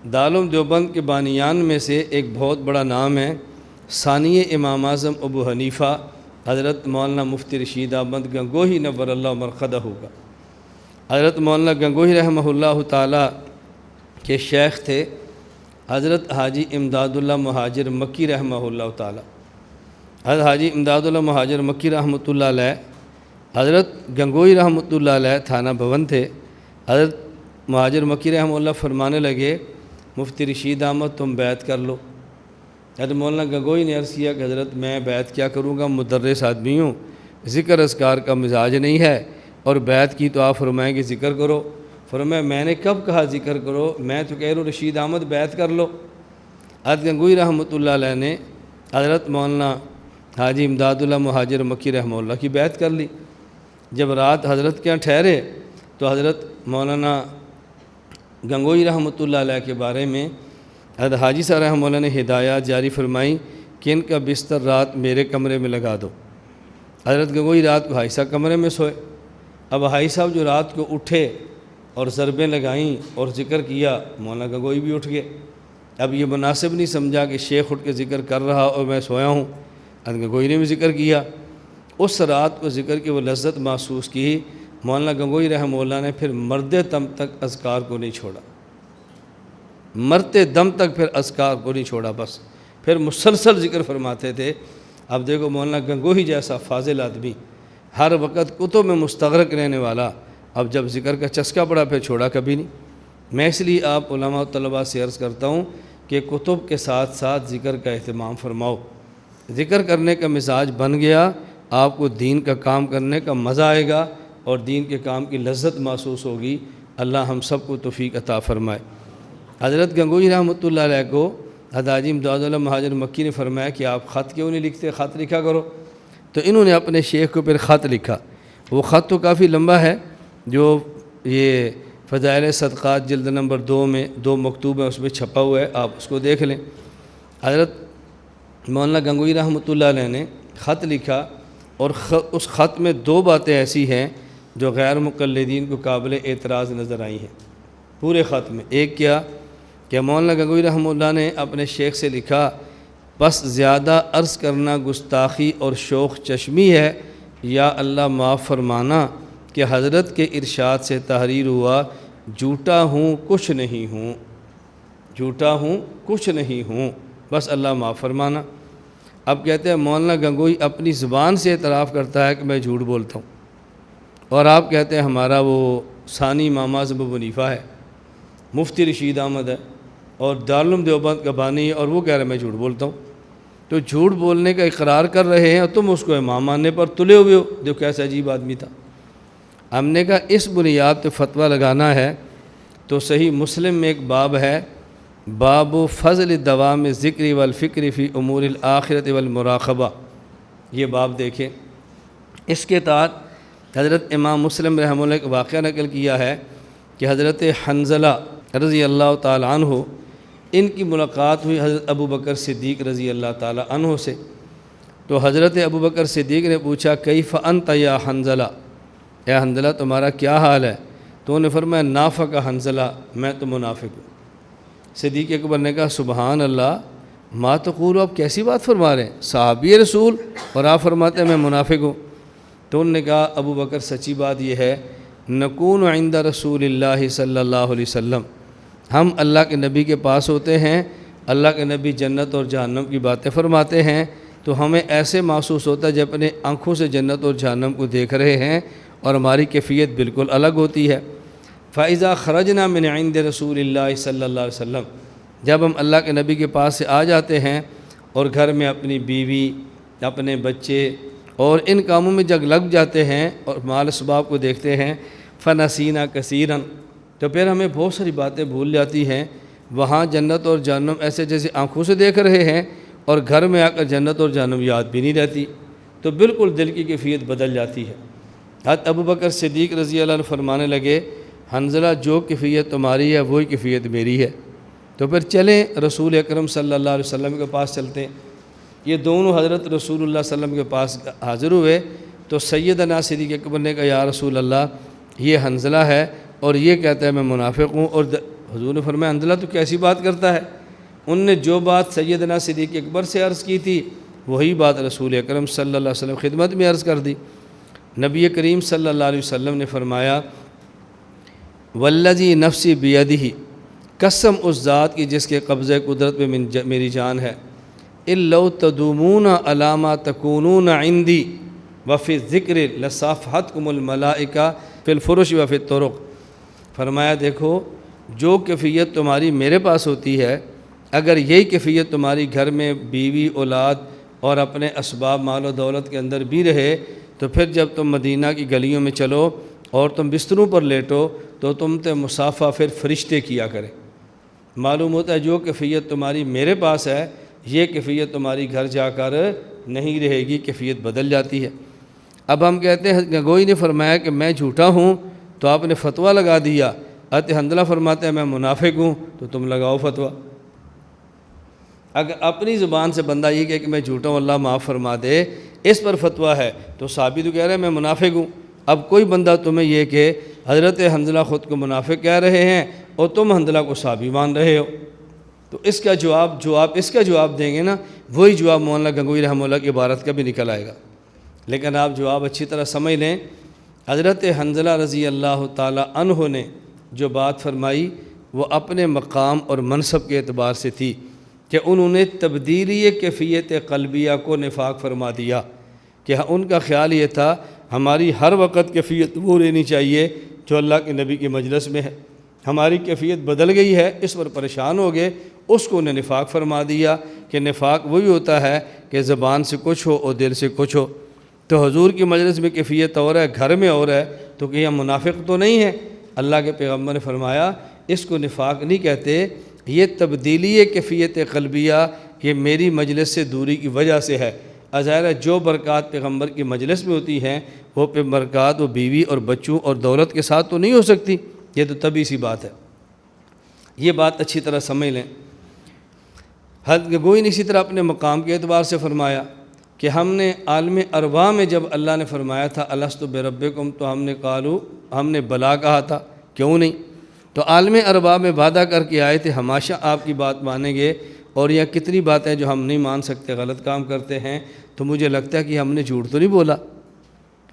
دارالعلوم دیوبند کے بانیان میں سے ایک بہت بڑا نام ہے ثانی امام اعظم ابو حنیفہ حضرت مولانا مفتی رشید احمد گنگوہی نور اللہ مرقدہ کا۔ حضرت مولانا گنگوہی رحمہ اللہ تعالیٰ کے شیخ تھے حضرت حاجی امداد اللہ مہاجر مکی رحمہ اللہ تعالیٰ۔ حضرت حاجی امداد اللہ مہاجر مکی رحمۃ اللہ علیہ حضرت گنگوہی رحمۃ اللہ علیہ تھانہ بھون تھے۔ حضرت مہاجر مکی رحمہ اللہ فرمانے لگے مفتی رشید احمد تم بیعت کر لو۔ حضرت مولانا گنگوہی نے عرض کیا کہ حضرت میں بیعت کیا کروں گا، مدرس آدمی ہوں، ذکر اذکار کا مزاج نہیں ہے، اور بیعت کی تو آپ فرمائیں کہ ذکر کرو۔ فرمایا میں نے کب کہا ذکر کرو، میں تو کہہ رہا ہوں رشید احمد بیعت کر لو۔ حضرت گنگوہی رحمۃ اللہ علیہ نے حضرت مولانا حاجی امداد اللہ مہاجر مکی رحمہ اللہ کی بیعت کر لی۔ جب رات حضرت کے یہاں ٹھہرے تو حضرت مولانا گنگوہی رحمۃ اللہ علیہ کے بارے میں حضرت حاجی صاحب رحمہ اللہ نے ہدایات جاری فرمائیں کہ ان کا بستر رات میرے کمرے میں لگا دو۔ حضرت گنگوہی رات کو حاجی صاحب کمرے میں سوئے۔ اب حاجی صاحب جو رات کو اٹھے اور ضربیں لگائیں اور ذکر کیا، مولانا گنگوہی بھی اٹھ گئے۔ اب یہ مناسب نہیں سمجھا کہ شیخ اٹھ کے ذکر کر رہا اور میں سویا ہوں۔ حضرت گنگوہی نے بھی ذکر کیا۔ اس رات کو ذکر کی وہ لذت محسوس کی، مولانا گنگوہی رحمہ اللہ نے پھر مرتے دم تک اذکار کو نہیں چھوڑا، مرتے دم تک پھر اذکار کو نہیں چھوڑا، بس پھر مسلسل ذکر فرماتے تھے۔ اب دیکھو مولانا گنگوہی جیسا فاضل آدمی، ہر وقت کتب میں مستغرق رہنے والا، اب جب ذکر کا چسکا پڑا پھر چھوڑا کبھی نہیں۔ میں اس لیے آپ علماء و طلباء سے عرض کرتا ہوں کہ کتب کے ساتھ ساتھ ذکر کا اہتمام فرماؤ۔ ذکر کرنے کا مزاج بن گیا، آپ کو دین کا کام کرنے کا مزہ آئے گا اور دین کے کام کی لذت محسوس ہوگی۔ اللہ ہم سب کو توفیق عطا فرمائے۔ حضرت گنگوہی رحمۃ اللہ علیہ کو حضرت حاجی امداد اللہ مہاجر مکی نے فرمایا کہ آپ خط کیوں نہیں لکھتے، خط لکھا کرو۔ تو انہوں نے اپنے شیخ کو پھر خط لکھا۔ وہ خط تو کافی لمبا ہے، جو یہ فضائل صدقات جلد نمبر 2 میں 2 مکتوب ہیں، اس میں چھپا ہوا ہے، آپ اس کو دیکھ لیں۔ حضرت مولانا گنگوہی رحمۃ اللہ علیہ نے خط لکھا، اور اس خط میں 2 باتیں ایسی ہیں جو غیر مقلدین کو قابل اعتراض نظر آئی ہیں پورے خط میں۔ ایک کیا کہ مولانا گنگوہی رحمہ اللہ نے اپنے شیخ سے لکھا، بس زیادہ عرض کرنا گستاخی اور شوخ چشمی ہے، یا اللہ معاف فرمانا کہ حضرت کے ارشاد سے تحریر ہوا، جھوٹا ہوں کچھ نہیں ہوں، جھوٹا ہوں کچھ نہیں ہوں، بس اللہ معاف فرمانا۔ اب کہتے ہیں مولانا گنگوہی اپنی زبان سے اعتراف کرتا ہے کہ میں جھوٹ بولتا ہوں، اور آپ کہتے ہیں ہمارا وہ ثانی امام اعظم ابو حنیفہ ہے، مفتی رشید احمد ہے، اور دارالعلوم دیوبند کا بانی ہے، اور وہ کہہ رہے ہیں میں جھوٹ بولتا ہوں۔ تو جھوٹ بولنے کا اقرار کر رہے ہیں اور تم اس کو امام ماننے پر تلے ہوئے ہو، جو کیسا عجیب آدمی تھا۔ ہم نے کہا اس بنیاد پہ فتویٰ لگانا ہے تو صحیح مسلم میں ایک باب ہے، باب فضل دوام ذکر والفکر فی امور الآخرت والمراقبہ، یہ باب دیکھیں۔ اس کے تحت حضرت امام مسلم رحمہ اللہ ایک واقعہ نقل کیا ہے کہ حضرت حنظلہ رضی اللہ تعالی عنہ، ان کی ملاقات ہوئی حضرت ابو بکر صدیق رضی اللہ تعالی عنہ سے۔ تو حضرت ابو بکر صدیق نے پوچھا کیف انت یا حنظلہ، اے حنظلہ تمہارا کیا حال ہے؟ تو انہوں نے فرمایا نافق حنظلہ، میں تو منافق ہوں۔ صدیق اکبر نے کہا سبحان اللہ، ما تقول، آپ کیسی بات فرما رہے ہیں، صحابی رسول اور آپ فرماتے ہیں میں منافق ہوں۔ تو انہوں نے کہا ابو بکر سچی بات یہ ہے، نکون عند رسول اللہ صلی اللہ علیہ وسلم، ہم اللہ کے نبی کے پاس ہوتے ہیں، اللہ کے نبی جنت اور جہنم کی باتیں فرماتے ہیں، تو ہمیں ایسے محسوس ہوتا ہے جب اپنے آنکھوں سے جنت اور جہنم کو دیکھ رہے ہیں، اور ہماری کیفیت بالکل الگ ہوتی ہے۔ فَإِذَا خَرَجْنَا مِنْ عِنْدِ رَسُولِ اللَّهِ صلی اللہ علیہ وسلم، جب ہم اللہ کے نبی کے پاس سے آ جاتے ہیں اور گھر میں اپنی بیوی، اپنے بچے اور ان کاموں میں جگ لگ جاتے ہیں اور مال اسباب کو دیکھتے ہیں، فَنَسِينَا كَثِيرًا، تو پھر ہمیں بہت ساری باتیں بھول جاتی ہیں۔ وہاں جنت اور جہنم ایسے جیسے آنکھوں سے دیکھ رہے ہیں، اور گھر میں آ کر جنت اور جہنم یاد بھی نہیں رہتی، تو بالکل دل کی کیفیت بدل جاتی ہے۔ حضرت ابو بکر صدیق رضی اللہ عنہ فرمانے لگے حنظلہ جو کیفیت تمہاری ہے وہی کیفیت میری ہے، تو پھر چلیں رسول اکرم صلی اللہ علیہ وسلم کے پاس چلتے ہیں۔ یہ دونوں حضرت رسول اللہ صلی اللہ علیہ وسلم کے پاس حاضر ہوئے تو سیدنا صدیق اکبر نے کہا یا رسول اللہ، یہ حنظلہ ہے اور یہ کہتا ہے میں منافق ہوں، اور حضور نے فرمایا حنظلہ تو کیسی بات کرتا ہے؟ ان نے جو بات سیدنا صدیق اکبر سے عرض کی تھی وہی بات رسول اکرم صلی اللہ علیہ وسلم خدمت میں عرض کر دی۔ نبی کریم صلی اللہ علیہ وسلم نے فرمایا والذی نفسی بیدہ، قسم اس ذات کی جس کے قبضہ قدرت میں میری جان ہے، اِلَّوْ تَدُومُونَ عَلَىٰ مَا تَكُونُونَ عِنْدِي وَفِي الذِّكْرِ لَصَافَحَتْكُمُ الْمَلَائِكَةُ فِي الْفُرُشِ وَفِي الطُّرُقِ۔ فرمایا دیکھو جو کیفیت تمہاری میرے پاس ہوتی ہے، اگر یہی کیفیت تمہاری گھر میں بیوی اولاد اور اپنے اسباب مال و دولت کے اندر بھی رہے، تو پھر جب تم مدینہ کی گلیوں میں چلو اور تم بستروں پر لیٹو تو تم سے مصافحہ پھر فرشتے کیا کریں۔ معلوم ہوتا ہے جو کیفیت تمہاری میرے پاس ہے یہ کیفیت تمہاری گھر جا کر نہیں رہے گی، کیفیت بدل جاتی ہے۔ اب ہم کہتے ہیں گنگوئی نے فرمایا کہ میں جھوٹا ہوں تو آپ نے فتویٰ لگا دیا، حنظلہ فرماتے ہیں میں منافق ہوں تو تم لگاؤ فتویٰ۔ اگر اپنی زبان سے بندہ یہ کہے کہ میں جھوٹا ہوں اللہ معاف فرما دے، اس پر فتویٰ ہے تو صحابی تو کہہ رہے ہیں میں منافق ہوں۔ اب کوئی بندہ تمہیں یہ کہ حضرت حنظلہ خود کو منافق کہہ رہے ہیں اور تم حنظلہ کو صحابی مان رہے ہو، تو اس کا جواب دیں گے نا، وہی جواب مولانا گنگوئی رحمہ اللہ کی عبارت کا بھی نکل آئے گا۔ لیکن آپ جواب اچھی طرح سمجھ لیں، حضرت حنظلہ رضی اللہ تعالی عنہ نے جو بات فرمائی وہ اپنے مقام اور منصب کے اعتبار سے تھی کہ انہوں نے تبدیلی کیفیت قلبیہ کو نفاق فرما دیا، کہ ان کا خیال یہ تھا ہماری ہر وقت کیفیت وہ رہنی چاہیے جو اللہ کے نبی کی مجلس میں ہے، ہماری کیفیت بدل گئی ہے، اس پر پریشان ہو گئے، اس کو انہیں نفاق فرما دیا کہ نفاق وہی ہوتا ہے کہ زبان سے کچھ ہو اور دل سے کچھ ہو۔ تو حضور کی مجلس میں کیفیت اور ہے، گھر میں اور ہے، تو کہ ہم منافق تو نہیں ہیں؟ اللہ کے پیغمبر نے فرمایا اس کو نفاق نہیں کہتے، یہ تبدیلی کیفیت قلبیہ یہ میری مجلس سے دوری کی وجہ سے ہے۔ ظاہر ہے جو برکات پیغمبر کی مجلس میں ہوتی ہیں وہ برکات وہ بیوی اور بچوں اور دولت کے ساتھ تو نہیں ہو سکتی، یہ تو طبیعی سی بات ہے۔ یہ بات اچھی طرح سمجھ لیں۔ حضرت گنگوئی نے اسی طرح اپنے مقام کے اعتبار سے فرمایا کہ ہم نے عالم ارواح میں جب اللہ نے فرمایا تھا الستُ بربکم تو ہم نے بلا کہا تھا، کیوں نہیں؟ تو عالم ارواح میں وعدہ کر کے آئے تھے ہمیشہ آپ کی بات مانیں گے، اور یہ کتنی باتیں جو ہم نہیں مان سکتے غلط کام کرتے ہیں، تو مجھے لگتا ہے کہ ہم نے جھوٹ تو نہیں بولا،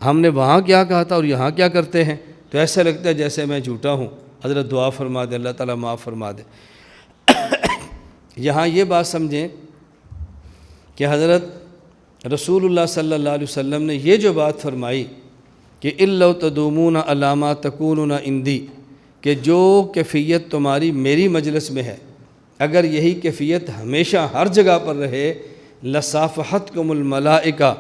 ہم نے وہاں کیا کہا تھا اور یہاں کیا کرتے ہیں، تو ایسا لگتا ہے جیسے میں جھوٹا ہوں۔ حضرت دعا فرما دے اللہ تعالیٰ معاف فرما دے۔ یہاں یہ بات سمجھیں کہ حضرت رسول اللہ صلی اللہ علیہ وسلم نے یہ جو بات فرمائی کہ اِلَّوْ تَدُومُونَ عَلَىٰ مَا تَكُونُونَ عِنْدِي، کہ جو کیفیت تمہاری میری مجلس میں ہے اگر یہی کیفیت ہمیشہ ہر جگہ پر رہے لَصَافَحَتْكُمُ الْمَلَائِكَةُ،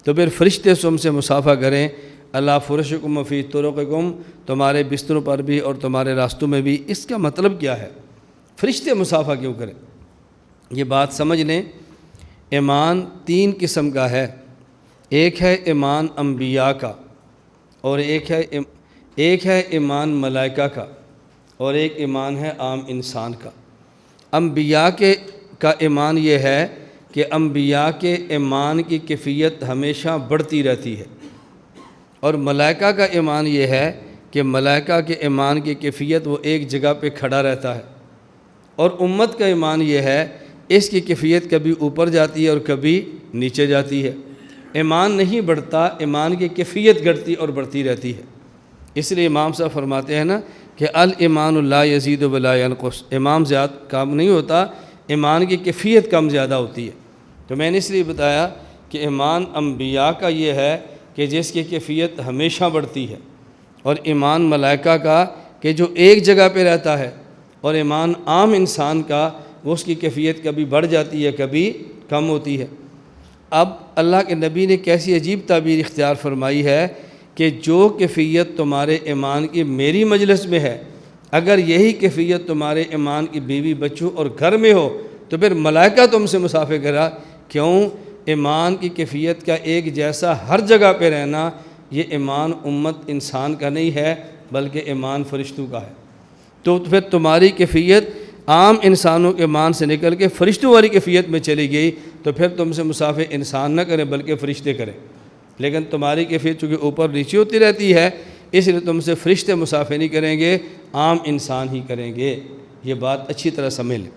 تو پھر فرشتے تم سے مصافحہ کریں، اللہ فرشکم وفی طرقکم، تمہارے بستروں پر بھی اور تمہارے راستوں میں بھی۔ اس کا مطلب کیا ہے؟ فرشتے مصافحہ کیوں کریں؟ یہ بات سمجھ لیں، ایمان تین قسم کا ہے، ایک ہے ایمان انبیاء کا، اور ایک ہے ایمان ملائکہ کا، اور ایک ایمان ہے عام انسان کا۔ انبیاء کا ایمان یہ ہے کہ انبیاء کے ایمان کی کیفیت ہمیشہ بڑھتی رہتی ہے، اور ملائکہ کا ایمان یہ ہے کہ ملائکہ کے ایمان کی کیفیت وہ ایک جگہ پہ کھڑا رہتا ہے، اور امت کا ایمان یہ ہے اس کی کیفیت کبھی اوپر جاتی ہے اور کبھی نیچے جاتی ہے۔ ایمان نہیں بڑھتا، ایمان کی کیفیت گھٹتی اور بڑھتی رہتی ہے۔ اس لیے امام صاحب فرماتے ہیں نا کہ الایمان لا یزید ولا ینقص، ایمان زیادہ کم نہیں ہوتا، ایمان کی کیفیت کم زیادہ ہوتی ہے۔ تو میں نے اس لیے بتایا کہ ایمان انبیاء کا یہ ہے کہ جس کی کیفیت ہمیشہ بڑھتی ہے، اور ایمان ملائکہ کا کہ جو ایک جگہ پہ رہتا ہے، اور ایمان عام انسان کا وہ اس کی کیفیت کبھی بڑھ جاتی ہے کبھی کم ہوتی ہے۔ اب اللہ کے نبی نے کیسی عجیب تعبیر اختیار فرمائی ہے کہ جو کیفیت تمہارے ایمان کی میری مجلس میں ہے اگر یہی کیفیت تمہارے ایمان کی بیوی بچوں اور گھر میں ہو تو پھر ملائکہ تم سے مصافحہ کرا۔ کیوں؟ ایمان کی کیفیت کا ایک جیسا ہر جگہ پہ رہنا یہ ایمان امت انسان کا نہیں ہے بلکہ ایمان فرشتوں کا ہے۔ تو پھر تمہاری کیفیت عام انسانوں کے ایمان سے نکل کے فرشتوں والی کیفیت میں چلی گئی، تو پھر تم سے مصافحہ انسان نہ کریں بلکہ فرشتے کریں۔ لیکن تمہاری کیفیت چونکہ اوپر نیچے ہوتی رہتی ہے اس لیے تم سے فرشتے مصافحہ نہیں کریں گے، عام انسان ہی کریں گے۔ یہ بات اچھی طرح سمجھ لیں۔